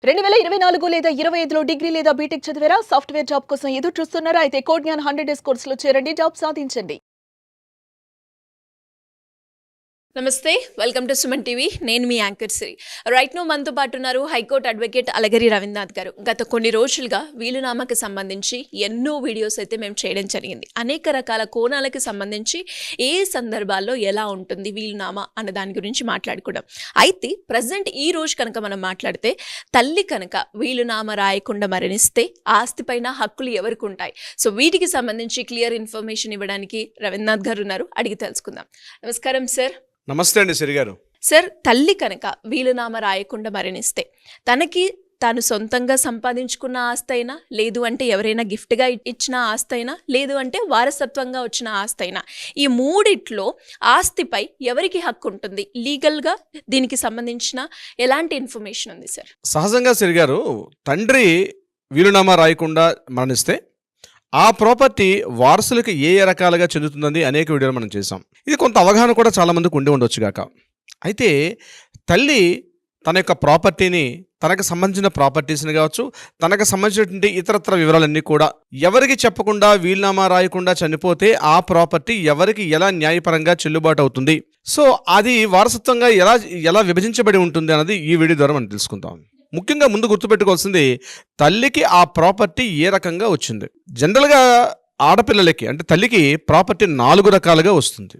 2024 లేదా 25లో డిగ్రీ లేదా బీటెక్ చదివారా? సాఫ్ట్‌వేర్ జాబ్ కోసం ఎదురు చూస్తున్నారా? అయితే కోడ్ జ్ఞాన్ 100 డేస్ కోర్సులో చేరండి, జాబ్ సాధించండి. నమస్తే, వెల్కమ్ టు సుమన్ టీవీ. నేను మీ యాంకర్ శ్రీ. రైట్ నో మనతో పాటు ఉన్నారు హైకోర్టు అడ్వకేట్ అలగిరి రవీంద్రనాథ్ గారు. గత కొన్ని రోజులుగా వీలునామాకి సంబంధించి ఎన్నో వీడియోస్ అయితే మేము చేయడం జరిగింది. అనేక రకాల కోణాలకి సంబంధించి ఏ సందర్భాల్లో ఎలా ఉంటుంది వీలునామా అన్న దాని గురించి మాట్లాడుకున్నాం. అయితే ప్రజెంట్ ఈ రోజు కనుక మనం మాట్లాడితే, తల్లి కనుక వీలునామా రాయకుండా మరణిస్తే ఆస్తి పైన హక్కులు ఎవరికి ఉంటాయి? సో వీటికి సంబంధించి క్లియర్ ఇన్ఫర్మేషన్ ఇవ్వడానికి రవీంద్రనాథ్ గారు ఉన్నారు, అడిగి తెలుసుకుందాం. నమస్కారం సార్. నమస్తే అండి సిరి గారు. సార్, తల్లి కనుక వీలునామా రాయకుండా మరణిస్తే తనకి తాను సొంతంగా సంపాదించుకున్న ఆస్తి అయినా, లేదు అంటే ఎవరైనా గిఫ్ట్గా ఇచ్చిన ఆస్తి అయినా, లేదు అంటే వారసత్వంగా వచ్చిన ఆస్తి అయినా, ఈ మూడిట్లో ఆస్తిపై ఎవరికి హక్కు ఉంటుంది? లీగల్గా దీనికి సంబంధించిన ఎలాంటి ఇన్ఫర్మేషన్ ఉంది సార్? సహజంగా సిరి గారు, తండ్రి వీలునామా రాయకుండా మరణిస్తే ఆ ప్రాపర్టీ వారసులకు ఏ ఏ రకాలుగా చెందుతుందని అనేక వీడియోలు మనం చేసాం. ఇది కొంత అవగాహన కూడా చాలా మందికి ఉండి ఉండొచ్చు గాక. అయితే తల్లి తన యొక్క ప్రాపర్టీని, తనకు సంబంధించిన ప్రాపర్టీస్ని కావచ్చు, తనకు సంబంధించినటువంటి ఇతరత్ర వివరాలన్నీ కూడా ఎవరికి చెప్పకుండా వీలునామా రాయకుండా చనిపోతే ఆ ప్రాపర్టీ ఎవరికి ఎలా న్యాయపరంగా చెల్లుబాటు అవుతుంది, సో అది వారసత్వంగా ఎలా విభజించబడి ఉంటుంది అన్నది ఈ వీడియో ద్వారా మనం తెలుసుకుందాం. ముఖ్యంగా ముందు గుర్తుపెట్టుకోవాల్సింది, తల్లికి ఆ ప్రాపర్టీ ఏ రకంగా వచ్చింది. జనరల్గా ఆడపిల్లలకి అంటే తల్లికి ప్రాపర్టీ 4 రకాలుగా వస్తుంది.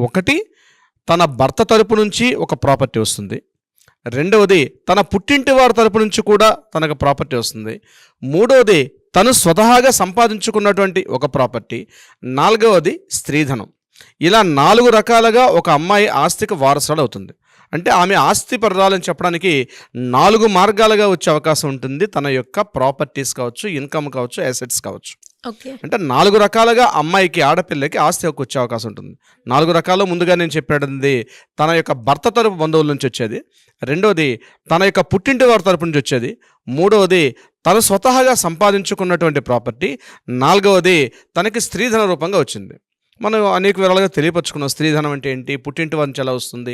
ఒకటి, తన భర్త తరపు నుంచి ఒక ప్రాపర్టీ వస్తుంది. రెండవది, తన పుట్టింటి వారి తరపు నుంచి కూడా తనకు ప్రాపర్టీ వస్తుంది. మూడవది, తను స్వతహాగా సంపాదించుకున్నటువంటి ఒక ప్రాపర్టీ. నాలుగవది, స్త్రీధనం. ఇలా 4 రకాలుగా ఒక అమ్మాయి ఆస్తికి వారసురాలు అవుతుంది. అంటే ఆమె ఆస్తి పరురాలని చెప్పడానికి 4 మార్గాలుగా వచ్చే అవకాశం ఉంటుంది. తన యొక్క ప్రాపర్టీస్ కావచ్చు, ఇన్కమ్ కావచ్చు, అసెట్స్ కావచ్చు. అంటే 4 రకాలుగా అమ్మాయికి, ఆడపిల్లకి ఆస్తి హక్కు వచ్చే అవకాశం ఉంటుంది. 4 రకాలు ముందుగా నేను చెప్పేది, తన యొక్క భర్త తరపు బంధువుల నుంచి వచ్చేది. రెండవది, తన యొక్క పుట్టింటి వారి తరపు నుంచి వచ్చేది. మూడవది, తను స్వతహాగా సంపాదించుకున్నటువంటి ప్రాపర్టీ. నాలుగవది, తనకి స్త్రీధన రూపంగా వచ్చింది. మనం అనేక విధాలుగా తెలియపరుచుకున్నాం. స్త్రీధనం అంటే ఏంటి, పుట్టింటి వారి నుంచి ఎలా వస్తుంది,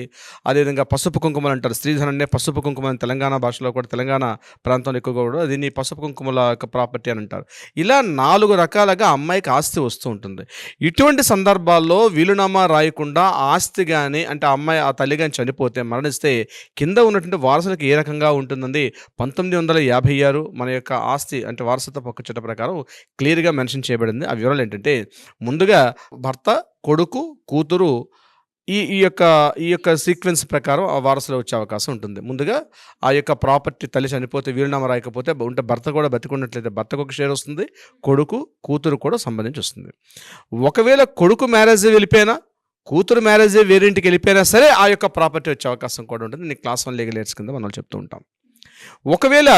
అదేవిధంగా పసుపు కుంకుమలు అంటారు. స్త్రీధనాన్ని పసుపు కుంకుమ అని తెలంగాణ భాషలో కూడా, తెలంగాణ ప్రాంతంలో ఎక్కువగా కూడా దీన్ని పసుపు కుంకుమల యొక్క ప్రాపర్టీ అని అంటారు. ఇలా 4 రకాలుగా అమ్మాయికి ఆస్తి వస్తూ ఉంటుంది. ఇటువంటి సందర్భాల్లో వీలునామా రాయకుండా ఆస్తి కానీ, అంటే అమ్మాయి ఆ తల్లి కానీ చనిపోతే, మరణిస్తే కింద ఉన్నటువంటి వారసులకు ఏ రకంగా ఉంటుందండి 1956 మన యొక్క ఆస్తి అంటే వారసత్వ హక్కు చట్టం ప్రకారం క్లియర్గా మెన్షన్ చేయబడింది. ఆ వివరాలు ఏంటంటే, ముందుగా భర్త, కొడుకు, కూతురు ఈ యొక్క సీక్వెన్స్ ప్రకారం ఆ వారసులు వచ్చే అవకాశం ఉంటుంది. ముందుగా ఆ యొక్క ప్రాపర్టీ తల్లి చనిపోతే వీలునామా రాయకపోతే ఉంటే భర్త కూడా బతికున్నట్లయితే భర్తకు ఒక షేర్ వస్తుంది, కొడుకు, కూతురు కూడా సంబంధించి వస్తుంది. ఒకవేళ కొడుకు మ్యారేజ్ వెళ్ళిపోయినా, కూతురు మ్యారేజ్ వేరేంటికి వెళ్ళిపోయినా సరే ఆ యొక్క ప్రాపర్టీ వచ్చే అవకాశం కూడా ఉంటుంది. నేను క్లాస్ 1 లీగల్ ఎయిడ్స్ కింద మనం చెప్తూ ఉంటాం. ఒకవేళ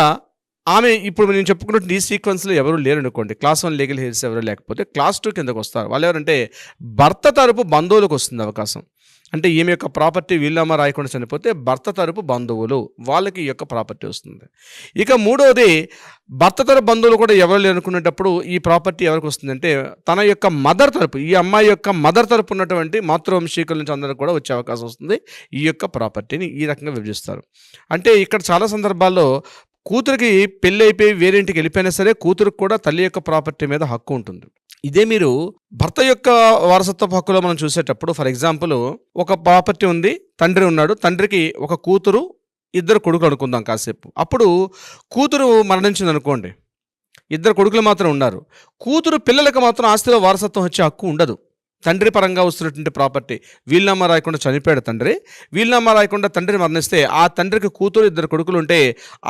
ఆమె ఇప్పుడు నేను చెప్పుకున్నట్టు ఈ సీక్వెన్స్లో ఎవరు లేరు అనుకోండి, క్లాస్ 1 లీగల్ హెయిర్స్ ఎవరు లేకపోతే క్లాస్ 2 కిందకు వస్తారు. వాళ్ళు ఎవరంటే భర్త తరపు బంధువులకు వస్తుంది అవకాశం. అంటే ఈమె యొక్క ప్రాపర్టీ వీలునామా రాయకుండా చనిపోతే భర్త తరపు బంధువులు వాళ్ళకి ఈ యొక్క ప్రాపర్టీ వస్తుంది. ఇక మూడవది, భర్త తరపు బంధువులు కూడా ఎవరు లేరు అనుకునేటప్పుడు ఈ ప్రాపర్టీ ఎవరికి వస్తుందంటే తన యొక్క మదర్ తరపు, ఈ అమ్మాయి యొక్క మదర్ తరపు ఉన్నటువంటి మాతృవంశీకుల నుంచి అందరూ కూడా వచ్చే అవకాశం వస్తుంది. ఈ యొక్క ప్రాపర్టీని ఈ రకంగా విభజిస్తారు. అంటే ఇక్కడ చాలా సందర్భాల్లో కూతురికి పెళ్ళి అయిపోయి వేరేంటికి వెళ్ళిపోయినా సరే కూతురికి కూడా తల్లి యొక్క ప్రాపర్టీ మీద హక్కు ఉంటుంది. ఇదే మీరు భర్త యొక్క వారసత్వ హక్కులో మనం చూసేటప్పుడు, ఫర్ ఎగ్జాంపుల్ ఒక ప్రాపర్టీ ఉంది, తండ్రి ఉన్నాడు, తండ్రికి ఒక కూతురు, 2 కొడుకులు అనుకుందాం కాసేపు. అప్పుడు కూతురు మరణించింది అనుకోండి, 2 కొడుకులు మాత్రం ఉన్నారు. కూతురు పిల్లలకు మాత్రం ఆస్తిలో వారసత్వం వచ్చే హక్కు ఉండదు. తండ్రి పరంగా వస్తున్నటువంటి ప్రాపర్టీ వీలునామా రాయకుండా చనిపోయాడు తండ్రి, వీలునామా రాయకుండా తండ్రి మరణిస్తే ఆ తండ్రికి కూతురు, 2 కొడుకులు ఉంటే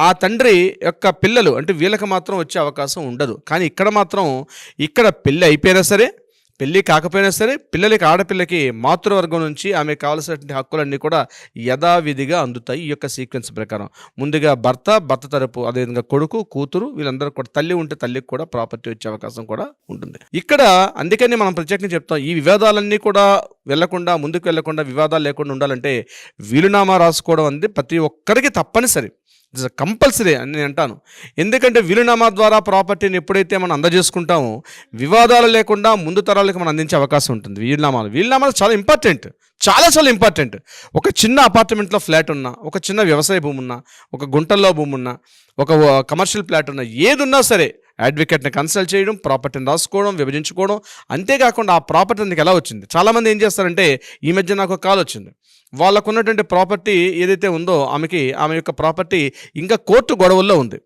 ఆ తండ్రి యొక్క పిల్లలు అంటే వీళ్ళకి మాత్రం వచ్చే అవకాశం ఉండదు. కానీ ఇక్కడ మాత్రం, ఇక్కడ పెళ్ళి అయిపోయినా సరే, పెళ్ళి కాకపోయినా సరే, పిల్లలకి, ఆడపిల్లకి మాతృవర్గం నుంచి ఆమెకు కావాల్సినటువంటి హక్కులన్నీ కూడా యథావిధిగా అందుతాయి ఈ యొక్క సీక్వెన్స్ ప్రకారం. ముందుగా భర్త తరపు, అదేవిధంగా కొడుకు, కూతురు, వీళ్ళందరూ కూడా, తల్లి ఉంటే తల్లికి కూడా ప్రాపర్టీ వచ్చే అవకాశం కూడా ఉంటుంది. ఇక్కడ అందుకని మనం ప్రత్యేకంగా చెప్తాం, ఈ వివాదాలన్నీ కూడా వెళ్లకుండా, ముందుకు వెళ్లకుండా, వివాదాలు లేకుండా ఉండాలంటే వీలునామా రాసుకోవడం అనేది ప్రతి ఒక్కరికి తప్పనిసరి. కంపల్సరీ అని నేను అంటాను. ఎందుకంటే వీలునామా ద్వారా ప్రాపర్టీని ఎప్పుడైతే మనం అందజేసుకుంటామో వివాదాలు లేకుండా ముందు తరాలకు మనం అందించే అవకాశం ఉంటుంది. వీలునామాలు చాలా ఇంపార్టెంట్, చాలా చాలా ఇంపార్టెంట్. ఒక చిన్న అపార్ట్మెంట్లో ఫ్లాట్ ఉన్నా, ఒక చిన్న వ్యవసాయ భూమి ఉన్నా, ఒక గుంటల్లో భూమి ఉన్నా, ఒక కమర్షియల్ ఫ్లాట్ ఉన్నా, ఏది ఉన్నా సరే అడ్వకేట్ని కన్సల్ట్ చేయడం, ప్రాపర్టీని రాసుకోవడం, విభజించుకోవడం. అంతేకాకుండా ఆ ప్రాపర్టీ నీకు ఎలా వచ్చింది, చాలామంది ఏం చేస్తారంటే, ఈ మధ్య నాకు ఒక కాల్ వచ్చింది, వాళ్ళకు ఉన్నటువంటి ప్రాపర్టీ ఏదైతే ఉందో ఆమె యొక్క ప్రాపర్టీ ఇంకా కోర్టు గొడవల్లో ఉంది.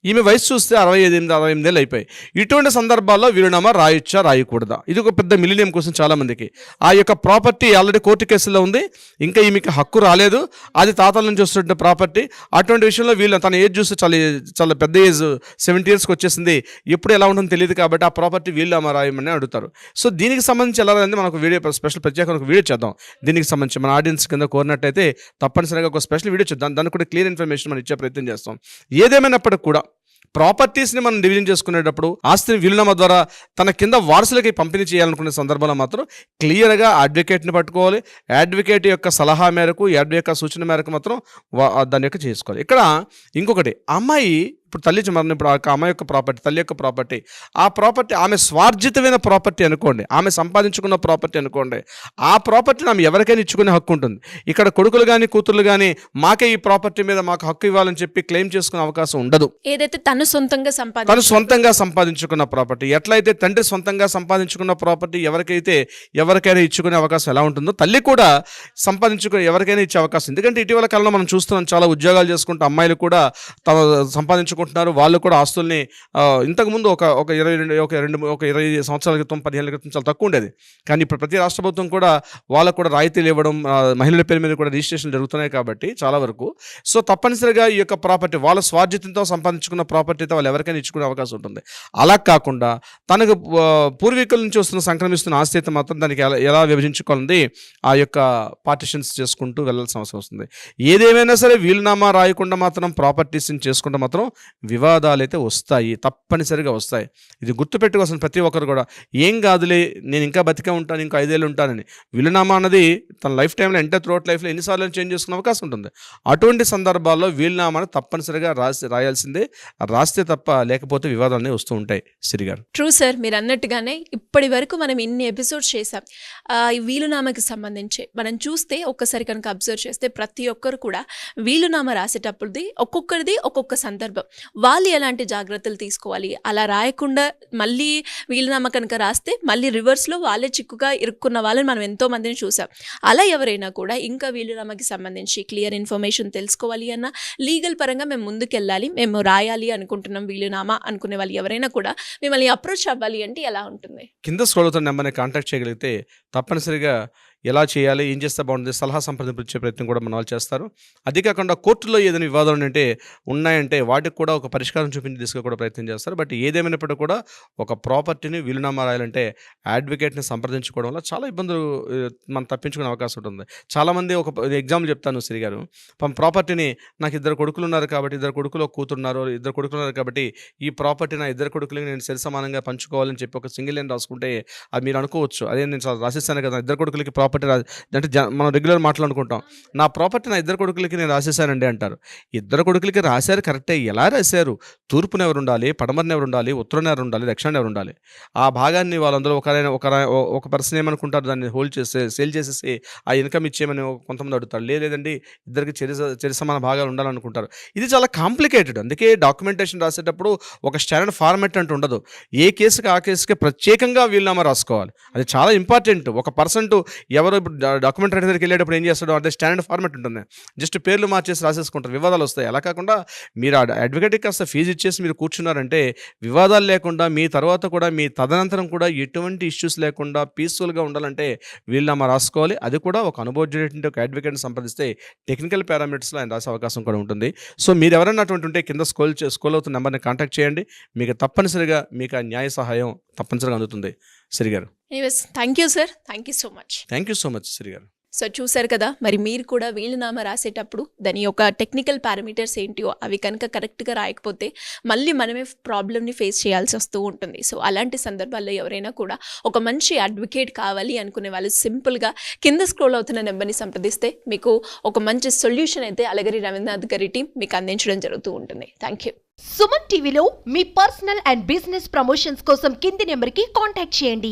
ఈమె వయసు చూస్తే 68 ఏళ్ళు అయిపోయాయి. ఇటువంటి సందర్భాల్లో వీలునామా రాయొచ్చా రాయకూడదా, ఇది ఒక పెద్ద మిలినియం కోసం చాలామందికి. ఆ యొక్క ప్రాపర్టీ ఆల్రెడీ కోర్టు కేసులో ఉంది, ఇంకా ఈమెకి హక్కు రాలేదు, అది తాతల నుంచి వస్తున్న ప్రాపర్టీ. అటువంటి విషయంలో తన ఏజ్ చూస్తే చాలా చాలా పెద్ద ఏజ్, 70 yearsకి వచ్చేసింది. ఎప్పుడు ఎలా ఉంటుందో తెలియదు కాబట్టి ఆ ప్రాపర్టీ వీలునామా రాయమని అడుగుతారు. సో దీనికి సంబంధించి ఎలా రాయింది మనకు వీడియో స్పెషల్ ప్రత్యేకంగా ఒక వీడియో చేద్దాం. దీనికి సంబంధించి మన ఆడియన్స్ కింద కోరినట్టయితే తప్పనిసరిగా ఒక స్పెషల్ వీడియో చేద్దాం. దానికి కూడా క్లియర్ ఇన్ఫర్మేషన్ మనం ఇచ్చే ప్రయత్నం చేస్తాం. ఏదేమైనప్పటికీ కూడా ప్రాపర్టీస్ని మనం డివిజన్ చేసుకునేటప్పుడు ఆస్తిని వీలునామా ద్వారా తన కింద వారసులకి పంపిణీ చేయాలనుకునే సందర్భంలో మాత్రం క్లియర్గా అడ్వకేట్ని పట్టుకోవాలి. అడ్వకేట్ యొక్క సలహా మేరకు, అడ్వకేట్ యొక్క సూచన మేరకు మాత్రం దాని యొక్క చేసుకోవాలి. ఇక్కడ ఇంకొకటి, అమ్మాయి ఇప్పుడు తల్లి మరణం, ఇప్పుడు ఆ అమ్మాయి యొక్క ప్రాపర్టీ, తల్లి యొక్క ప్రాపర్టీ, ఆ ప్రాపర్టీ ఆమె స్వార్జితమైన ప్రాపర్టీ అనుకోండి, ఆమె సంపాదించుకున్న ప్రాపర్టీ అనుకోండి, ఆ ప్రాపర్టీని ఆమె ఎవరికైనా ఇచ్చుకునే హక్కు ఉంటుంది. ఇక్కడ కొడుకులు కానీ కూతుర్లు కానీ మాకే ఈ ప్రాపర్టీ మీద మాకు హక్కు ఇవ్వాలని చెప్పి క్లెయిమ్ చేసుకునే అవకాశం ఉండదు. ఏదైతే తను సొంతంగా సంపాదించుకున్న ప్రాపర్టీ, ఎట్లయితే తండ్రి సొంతంగా సంపాదించుకున్న ప్రాపర్టీ ఎవరికైనా ఇచ్చుకునే అవకాశం ఎలా ఉంటుందో తల్లి కూడా ఎవరికైనా ఇచ్చే అవకాశం. ఎందుకంటే ఇటీవల కాలంలో మనం చూస్తున్నాం, చాలా ఉద్యోగాలు చేసుకుంటూ అమ్మాయిలు కూడా సంపాదించుకుంటున్నారు. వాళ్ళు కూడా ఆస్తుల్ని ఇంతకుముందు ఒక 20 సంవత్సరాల క్రితం, 15 ఏళ్ల క్రితం చాలా తక్కువ ఉండేది. కానీ ఇప్పుడు ప్రతి రాష్ట్ర ప్రభుత్వం కూడా వాళ్ళకు కూడా రాయితీలు ఇవ్వడం, మహిళల పేరు మీద కూడా రిజిస్ట్రేషన్ జరుగుతున్నాయి కాబట్టి చాలా వరకు. సో తప్పనిసరిగా ఈ యొక్క ప్రాపర్టీ వాళ్ళ స్వార్జితంతో సంపాదించుకున్న ప్రాపర్టీతో వాళ్ళు ఎవరికైనా ఇచ్చుకునే అవకాశం ఉంటుంది. అలా కాకుండా తనకు పూర్వీకుల నుంచి సంక్రమిస్తున్న ఆస్తి అయితే మాత్రం దానికి ఎలా విభజించుకోవాలని ఆ యొక్క పార్టిషన్స్ చేసుకుంటూ వెళ్ళాల్సిన అవసరం వస్తుంది. ఏదేమైనా సరే వీలునామా రాయకుండా మాత్రం ప్రాపర్టీస్ని చేసుకుంటే మాత్రం వివాదాలు అయితే వస్తాయి, తప్పనిసరిగా వస్తాయి. ఇది గుర్తుపెట్టుకోవాల్సిన ప్రతి ఒక్కరు కూడా, ఏం కాదులే నేను ఇంకా బతికే ఉంటాను, ఇంకా 5 ఏళ్ళు ఉంటానని. వీలునామా అన్నది తన లైఫ్ టైంలో త్రూఅవుట్ లైఫ్లో ఎన్నిసార్లు చేంజ్ చేసుకునే అవకాశం ఉంటుంది. అటువంటి సందర్భాల్లో వీలునామాను తప్పనిసరిగా రాయాల్సిందే, రాస్తే తప్ప లేకపోతే వివాదాలు అనేవి వస్తూ ఉంటాయి. సిరిగారు ట్రూ సార్, మీరు అన్నట్టుగానే ఇప్పటి వరకు మనం ఇన్ని ఎపిసోడ్స్ చేసాం. ఈ వీలునామాకి సంబంధించి మనం చూస్తే ఒక్కసారి కనుక అబ్జర్వ్ చేస్తే ప్రతి ఒక్కరు కూడా వీలునామా రాసేటప్పుడుది ఒక్కొక్కరిది ఒక్కొక్క సందర్భం, వాళ్ళు ఎలాంటి జాగ్రత్తలు తీసుకోవాలి, అలా రాయకుండా మళ్ళీ వీలునామా కనుక రాస్తే మళ్ళీ రివర్స్లో వాళ్ళే చిక్కుగా ఇరుక్కున్న వాళ్ళని మనం ఎంతో మందిని చూసాం. అలా ఎవరైనా కూడా ఇంకా వీలునామాకి సంబంధించి క్లియర్ ఇన్ఫర్మేషన్ తెలుసుకోవాలి అన్న, లీగల్ పరంగా మేము ముందుకెళ్ళాలి, మేము రాయాలి అనుకుంటున్నాం వీలునామా అనుకునే వాళ్ళు ఎవరైనా కూడా మిమ్మల్ని అప్రోచ్ అవ్వాలి అంటే ఎలా ఉంటుంది? కింద స్క్రోల్ అవుతున్న నెంబర్ని కాంటాక్ట్ చేయగలిగితే తప్పనిసరిగా ఎలా చేయాలి, ఏం చేస్తే బాగుంటుంది, సలహా సంప్రదింపులు ఇచ్చే ప్రయత్నం కూడా మన వాళ్ళు చేస్తారు. అదే కాకుండా కోర్టులో ఏదైనా వివాదాలు ఉన్నాయంటే వాటికి కూడా ఒక పరిష్కారం చూపించి తీసుకు కూడా ప్రయత్నం చేస్తారు. బట్ ఏదేమైనప్పటికీ కూడా ఒక ప్రాపర్టీని వీలునామా రాయాలంటే అడ్వకేట్ని సంప్రదించుకోవడం వల్ల చాలా ఇబ్బందులు మనం తప్పించుకునే అవకాశం ఉంటుంది. చాలామంది ఒక ఎగ్జాంపుల్ చెప్తాను శ్రీ గారు, ప్రాపర్టీని నాకు 2 కొడుకులు ఉన్నారు కాబట్టి, 2 కొడుకులు కూతురున్నారు, 2 కొడుకులు ఉన్నారు కాబట్టి ఈ ప్రాపర్టీ నా 2 కొడుకులకి నేను సరి సమానంగా పంచుకోవాలని చెప్పి ఒక సింగిల్ లైన్ రాసుకుంటే అది మీరు అనుకోవచ్చు, అదే నేను చాలా రాసిస్తాను కదా 2 కొడుకులకి ప్రాపర్టీ అంటే మనం రెగ్యులర్ మాట్లాడుకుంటాం, నా ప్రాపర్టీ నా 2 కొడుకులకి నేను రాసేసానండి అంటారు. 2 కొడుకులకి రాశారు కరెక్టే, ఎలా రాశారు, తూర్పున ఎవరు ఉండాలి, పడమరన ఎవరు ఉండాలి, ఉత్తరాన ఎవరు ఉండాలి, దక్షిణాన ఎవరు ఉండాలి, ఆ భాగాన్ని వాళ్ళందరూ ఒక పర్సన్ ఏమనుకుంటారు, దాన్ని హోల్డ్ చేస్తే సేల్ చేసేసి ఆ ఇన్కమ్ ఇచ్చేయమని కొంతమంది అడుగుతారు. లేదండి ఇద్దరికి చెరి సమాన భాగాలు ఉండాలనుకుంటారు. ఇది చాలా కాంప్లికేటెడ్. అందుకే డాక్యుమెంటేషన్ రాసేటప్పుడు ఒక స్టాండర్డ్ ఫార్మాట్ అంటూ ఉండదు. ఏ కేసుకి ఆ కేసుకి ప్రత్యేకంగా వీలునామా రాసుకోవాలి. అది చాలా ఇంపార్టెంట్. ఒక పర్సన్ ఎవరు ఇప్పుడు డాక్యుమెంట్ రైటర్ దగ్గరికి వెళ్ళేటప్పుడు ఏం చేస్తాడో అదే స్టాండర్డ్ ఫార్మాట్ ఉంటుంది, జస్ట్ పేర్లు మార్చేసి రాసేసుకుంటారు, వివాదాలు వస్తాయి. అలా కాకుండా మీరు అడ్వకేట్కి కాస్త ఫీజు ఇచ్చేసి మీరు కూర్చున్నారంటే వివాదాలు లేకుండా మీ తర్వాత కూడా మీ తదనంతరం కూడా ఎటువంటి ఇష్యూస్ లేకుండా పీస్ఫుల్గా ఉండాలంటే వీలునామా రాసుకోవాలి. అది కూడా ఒక అనుభవజ్ఞుడైనటువంటి ఒక అడ్వకేట్ని సంప్రదిస్తే టెక్నికల్ పారామీటర్స్లో ఆయన రాసే అవకాశం కూడా ఉంటుంది. సో మీరు ఎవరైనా అటువంటి ఉంటే కింద స్క్రోల్ అవుతున్న నెంబర్ని కాంటాక్ట్ చేయండి, మీకు తప్పనిసరిగా మీకు ఆ న్యాయ సహాయం తప్పనిసరిగా అందుతుంది. శ్రీ గారు anyways thank you sir, thank you so much. Thank you so much Shri గారు. సో చూసారు కదా, మరి మీరు కూడా వీలునామా రాసేటప్పుడు దాని యొక్క టెక్నికల్ పారామీటర్స్ ఏంటియో అవి కనుక కరెక్ట్గా రాయకపోతే మళ్ళీ మనమే ప్రాబ్లమ్ని ఫేస్ చేయాల్సి వస్తూ ఉంటుంది. సో అలాంటి సందర్భాల్లో ఎవరైనా కూడా ఒక మంచి అడ్వకేట్ కావాలి అనుకునే వాళ్ళు సింపుల్గా కింద స్క్రోల్ అవుతున్న నెంబర్ని సంప్రదిస్తే మీకు ఒక మంచి సొల్యూషన్ అయితే అలగరి రవీంద్రనాథ్ గారి టీం మీకు అందించడం జరుగుతూ ఉంటుంది. Thank you. సుమన్ టీవీలో మీ పర్సనల్ అండ్ బిజినెస్ ప్రమోషన్స్ కోసం కింది నెంబర్కి కాంటాక్ట్ చేయండి.